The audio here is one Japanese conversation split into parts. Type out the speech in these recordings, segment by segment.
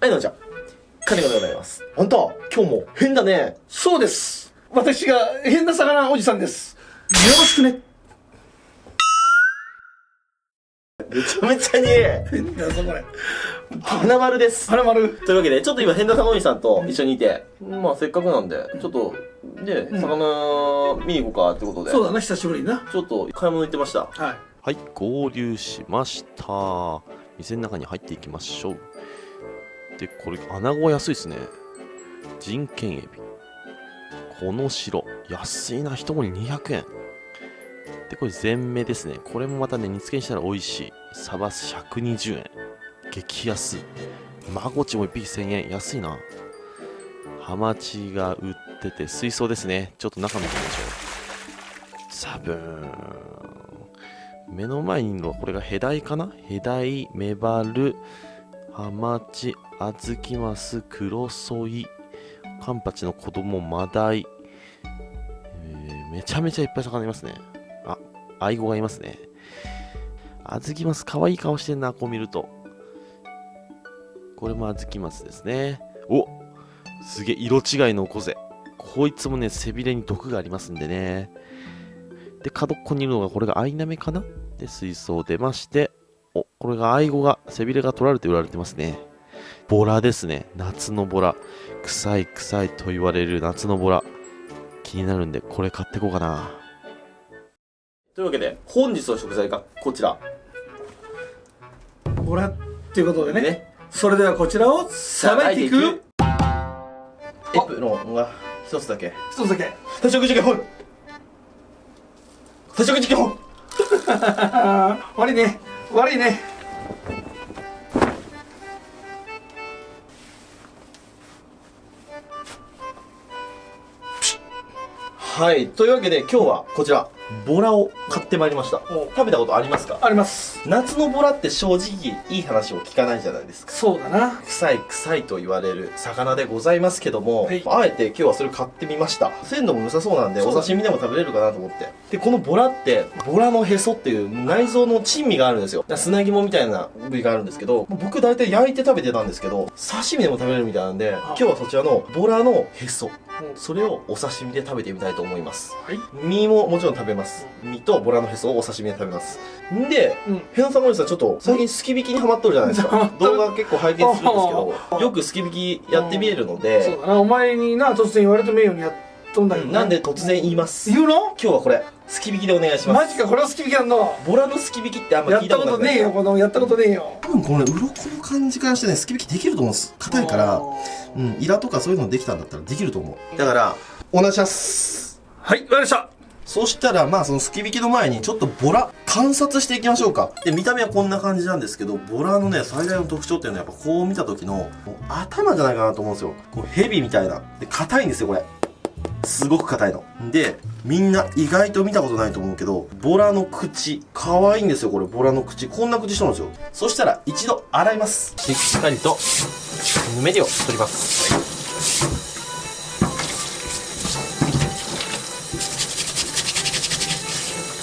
はい、どうもじゃ。金子でございます。あんた、今日も変だね。そうです。私が変な魚おじさんです。よろしくね。めちゃめちゃに変だぞ、これ。花丸です。花丸。というわけで、ちょっと今、変な魚おじさんと一緒にいて、まあ、せっかくなんで、ちょっと、で、魚見に行こうかってことで。そうだな、久しぶりにな。ちょっと、買い物行ってました。はい。はい、合流しました。店の中に入っていきましょう。で、これ、穴子安いですね。人権エビ。この白。安いな、一盛り200円。で、これ全目ですね。これもまたね、煮付けにしたら美味しい。サバス120円。激安。マゴチも1匹1000円。安いな。ハマチが売ってて、水槽ですね。ちょっと中見てみましょう。サブーン。目の前にいるのはこれがヘダイかな。ヘダイ、メバル、ハマチ、アズキマス、クロソイ、カンパチの子供、マダイ、めちゃめちゃいっぱい魚いますね。あ、アイゴがいますね。アズキマス、かわいい顔してんな、こう見ると。これもアズキマスですね。お、すげえ、色違いのオコゼ。こいつもね、背びれに毒がありますんでね。で、角っこにいるのが、これがアイナメかな。で、水槽出まして、お、これがアイゴが、背びれが取られて売られてますね。ボラですね。夏のボラ。臭い臭いと言われる夏のボラ。気になるんで、これ買ってこうかな。というわけで、本日の食材がこちら。ボラっていうことでね。それではこちらをさばいていく。エプロンが一つだけ。一つだけ。多色事件本。多色事件本。悪いね。悪いね。はい。というわけで今日はこちら、ボラを買ってまいりました。食べたことありますか？あります。夏のボラって正直いい話を聞かないじゃないですか。そうだな。臭い臭いと言われる魚でございますけども、はい、あえて今日はそれ買ってみました。鮮度も良さそうなんで、お刺身でも食べれるかなと思って。で、このボラって、ボラのへそっていう内臓の珍味があるんですよ。砂肝みたいな部位があるんですけど、僕大体焼いて食べてたんですけど、刺身でも食べれるみたいなんで、今日はそちらのボラのへそ。それをお刺身で食べてみたいと思います。はい。身ももちろん食べます。身とボラのへそをお刺身で食べます。んで、ヘナさんもさんちょっと最近すき引きにハマっとるじゃないですか。動画結構拝見するんですけど、よくすき引きやってみえるので、そうだな。お前にな、突然言われてもいいようにやっとんだけど、なんで突然言います。言うの？今日はこれ、すき引きでお願いします。マジか、これはすき引きやんの？ボラのすき引きってあんまやったた聞いこない。こととねえよ、この、やったことねえよ。多分このね、鱗の感じからしてね、すき引きできると思うんです。硬いから、イラとかそういうのできたんだったらできると思う。だから、お願いします。はい、わかりました。そしたら、まあそのすき引きの前にちょっとボラ観察していきましょうか。で、見た目はこんな感じなんですけど、ボラのね、最大の特徴っていうのはやっぱこう見た時の頭じゃないかなと思うんですよ。こうヘビみたいな。で、硬いんですよ、これ。すごく硬いの。で、みんな意外と見たことないと思うけど、ボラの口、可愛いんですよ、これ、ボラの口。こんな口してるんですよ。そしたら、一度洗います。しっかりと、ぬめりを取ります。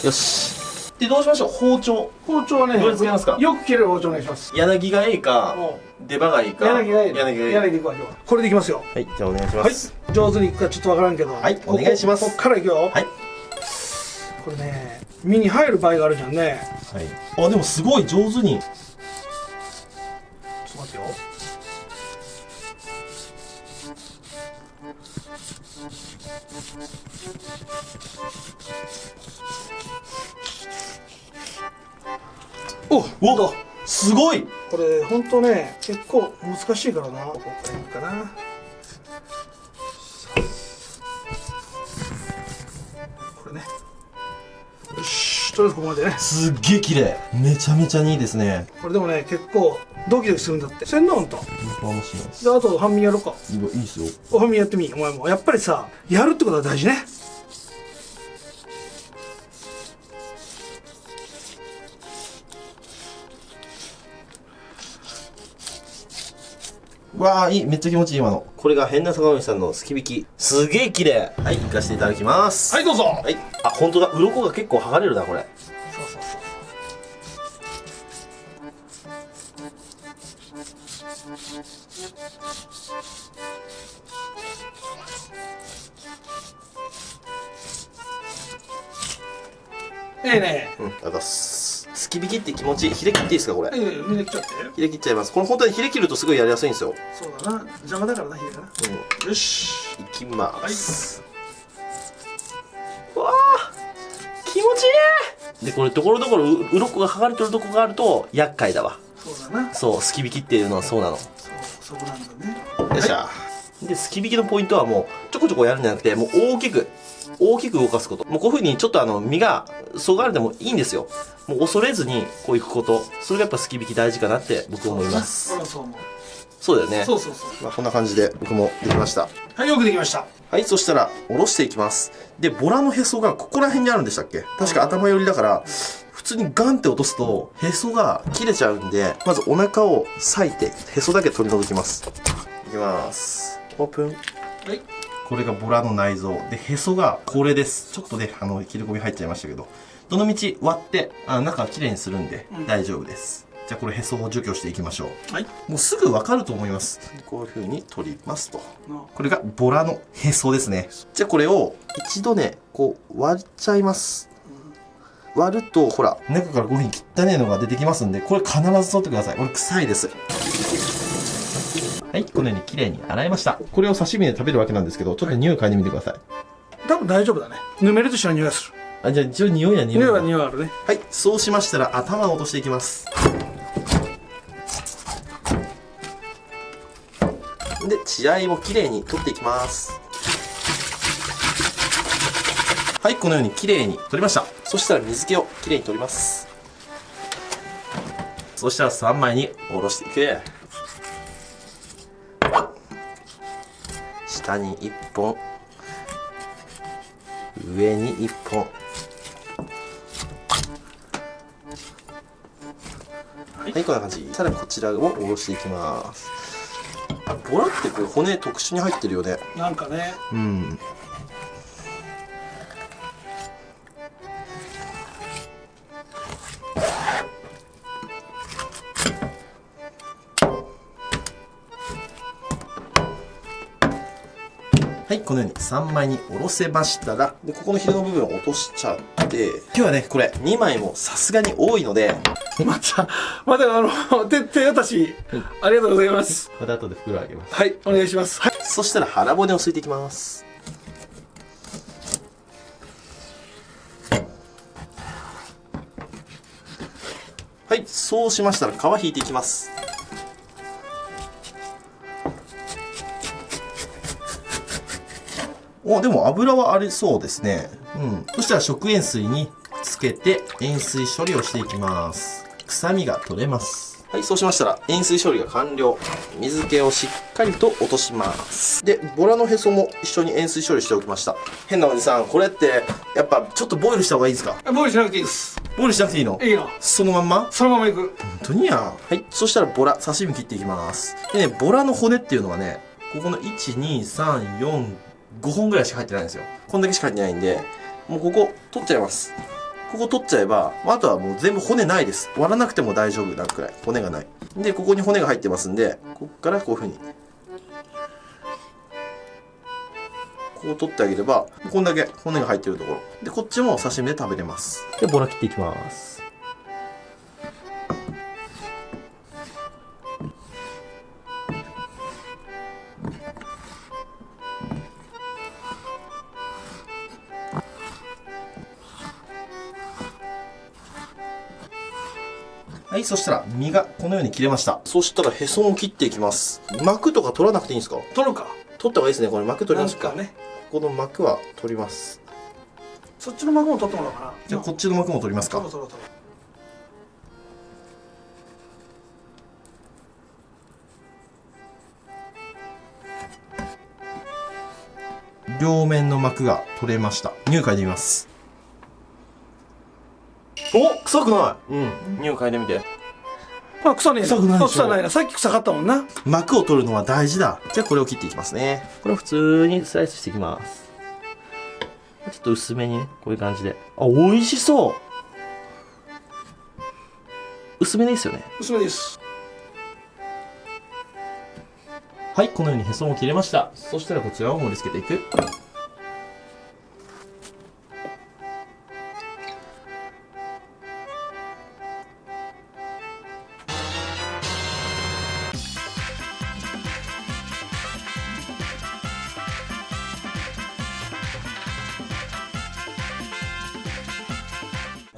よし。で、どうしましょう？包丁。包丁はね、どれ使いますか？よく切れる包丁お願いします。柳がいいか、出刃がいいか。柳がいい。柳がいい。柳でいくわ、今日は。これでいきますよ。はい、じゃあお願いしまはいす。。上手にいくかちょっとわからんけど。はいお願いしますこっからいくよ。はい。これね、身に入る場合があるじゃんね。はい。あ、でもすごい上手に。ちょっと待ってよ。おお、すごい。これほんとね、結構難しいからな。ここからいくかな。これね。よし、とりあえずここまでね。すっげえ綺麗。めちゃめちゃにいいですね。これでもね、結構ドキドキするんだって。せんのほんと。面白いです。じゃああと半身やろうか。いいですよ。お半身やってみ。お前もやっぱりさ、やるってことは大事ね。わあ、いい。めっちゃ気持ちいい、今の。これが変な坂上さんのすき引き。すげえ綺麗。はい、行かせていただきます。はい、どうぞ。はい。あ、本当だ。鱗が結構剥がれるな、これ。そうそうそう。ええね。うん、ありがとうございます。すき引きって気持ちいい。ひれ切っていいですか、これ。みんな来ちゃって。ひれ切っちゃいます。これ本当にひれ切るとすごいやりやすいんですよ。そうだな。邪魔だからな、ひれがな。うん。よし。いきます。わあ気持ちいい。でこれところどころ鱗が剥がれてるとこがあると厄介だわ。そうだな。そうすき引きっていうのはそうなの。そこなんだね。よっしゃ。で、すき引きのポイントはもう、ちょこちょこやるんじゃなくて、もう大きく動かすこと。もうこういう風にちょっと身が、そがれてもいいんですよ。もう恐れずに、こういくこと。それがやっぱすき引き大事かなって僕思います。そう思う。そうだよね。そうそうそう。まあこんな感じで僕もできました。はい、よくできました。はい、そしたら、下ろしていきます。で、ボラのへそがここら辺にあるんでしたっけ？確か頭寄りだから、普通にガンって落とすと、へそが切れちゃうんで、まずお腹を裂いて、へそだけ取り除きます。いきます。オープン。はい。これがボラの内臓。で、へそがこれです。ちょっとね、切れ込み入っちゃいましたけど、どのみち割って、中はきれいにするんで、大丈夫です。じゃあこれへそを除去していきましょう。はい。もうすぐわかると思います。こういう風に取りますと。これがボラのへそですね。じゃあこれを一度ね、こう割っちゃいます。割ると、ほら、中からこういう風に汚いのが出てきますんで、これ必ず取ってください。これ臭いです。はい、このように綺麗に洗いました。これを刺身で食べるわけなんですけど、ちょっと匂い嗅いでみてください。多分大丈夫だね。ぬめりと一緒の匂いがする。じゃあ一応匂いは匂い。匂いあるね。はい、そうしましたら頭を落としていきます。で、血合いも綺麗に取っていきます。はい、このように綺麗に取りました。そしたら水気を綺麗に取ります。そしたら3枚におろしていく。下に1本、上に1本。はい、こんな感じ。さらにこちらをおろしていきます。ボラってこれ骨特殊に入ってるよね。なんかね。うん。はい、このように3枚におろせましたら、でここのひれの部分を落としちゃって、今日はね、これ2枚もさすがに多いので、また手渡し、ありがとうございます。また後で袋あげます。はい、お願いします。はい。そしたら腹骨をすいていきます。はい、そうしましたら皮引いていきます。お、でも油はありそうですね。うん。そしたら食塩水につけて塩水処理をしていきます。臭みが取れます。はい、そうしましたら塩水処理が完了。水気をしっかりと落とします。で、ボラのへそも一緒に塩水処理しておきました。変なおじさん、これってやっぱちょっとボイルした方がいいですか？ボイルしなくていいです。ボイルしなくていいの？いいの。そのまんま？そのままいく。本当にや。はい、そしたらボラ、刺身切っていきます。でね、ボラの骨っていうのはね、ここの1、2、3、4、5本ぐらいしか入ってないんですよ。こんだけしか入ってないんで、もうここ取っちゃいます。ここ取っちゃえば、あとはもう全部骨ないです。割らなくても大丈夫なくらい。骨がない。で、ここに骨が入ってますんで、こっからこういう風に。こう取ってあげれば、こんだけ骨が入ってるところ。で、こっちも刺身で食べれます。で、ボラ切っていきます。はい、そしたら身がこのように切れました。そしたらへそも切っていきます。膜とか取らなくていいんですか？取るか。取った方がいいですね。これ膜取りますか？ね。ここの膜は取ります。そっちの膜も取ってもらおうかな。じゃあこっちの膜も取りますか？取ろう。両面の膜が取れました。匂い嗅いでみます。お臭くない。うん。匂い嗅いでみて。あ、臭ねえな。臭くないでしょ。臭ないな。さっき臭かったもんな。膜を取るのは大事だ。じゃあこれを切っていきますね。これを普通にスライスしていきます。ちょっと薄めにね、こういう感じで。あ、美味しそう。薄めでいいですよね。薄めです。はい、このようにへそも切れました。そしたらこちらを盛り付けていく。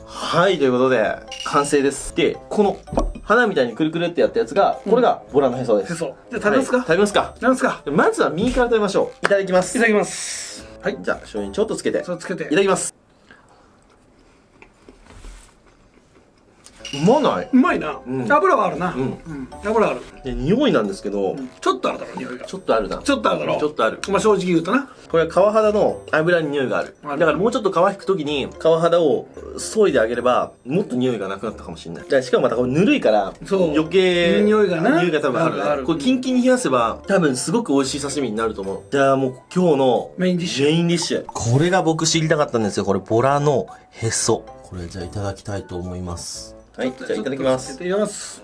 はい、ということで、完成です。で、この、花みたいにくるくるってやったやつが、これがボラのへそです。へそ。じゃあ食べますか、はい、食べますか。食べますか。まずは右から食べましょう。いただきます。いただきます。はい、じゃあ、醤油にちょっとつけて。そうつけて。いただきます。うまない？うまいな。うん油はあるな。うん油ある。で、匂いなんですけど、ちょっとあるだろ、匂いが。ちょっとあるな。ちょっとあるだろ。ちょっとある。まあ正直言うとな。これは皮肌の油に匂いがある。あるだからもうちょっと皮引くときに皮肌を削いであげればもっと匂いがなくなったかもしれない。だからしかもまたこれぬるいからそう余計匂いがな匂いが多分あるね。あるこれキンキンに冷やせば多分すごく美味しい刺身になると思う。じゃあもう今日のメインディッシュ。メインディッシュ。これが僕知りたかったんですよ。これボラのへそ。これじゃあいただきたいと思います。はい、じゃあいただきます。いただきます。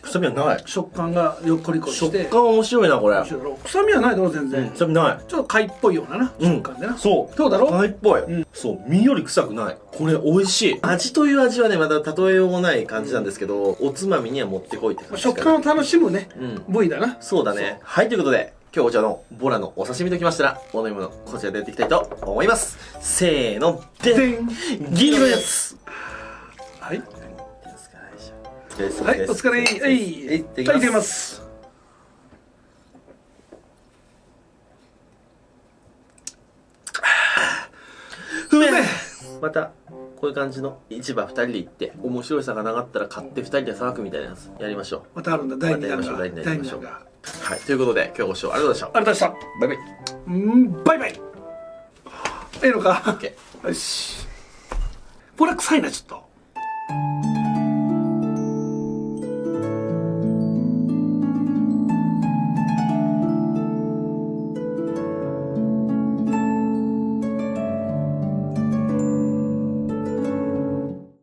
臭みはない。食感がよっこりこりして食感面白いな、これ。臭みはないだろ全然、臭みない。ちょっと貝っぽいようなな、食感でな。そう。そうだろ。貝っぽい。そう。身より臭くない。これ美味しい。味という味はね、また例えようもない感じなんですけど、おつまみには持ってこいって感じですかね。食感を楽しむね、部位だな。そうだね。はい、ということで、今日こちらのボラのお刺身ときましたら、お飲み物、こちらでやっていきたいと思います。せーの、でん銀色のやつ。はい。ははい、お疲れ。はい、いただきます。ふめまたこういう感じの市場2人で行って面白い魚があったら買って2人でさばくみたいなやつやりましょう。またあるんだ、第2弾が。第2弾やりましょう。第二弾が。はい、ということで今日ご視聴ありがとうございました。ありがとうございました。バイバイ。バイバイ。いいのか。オッケー。よし。これ臭いな、ちょっと。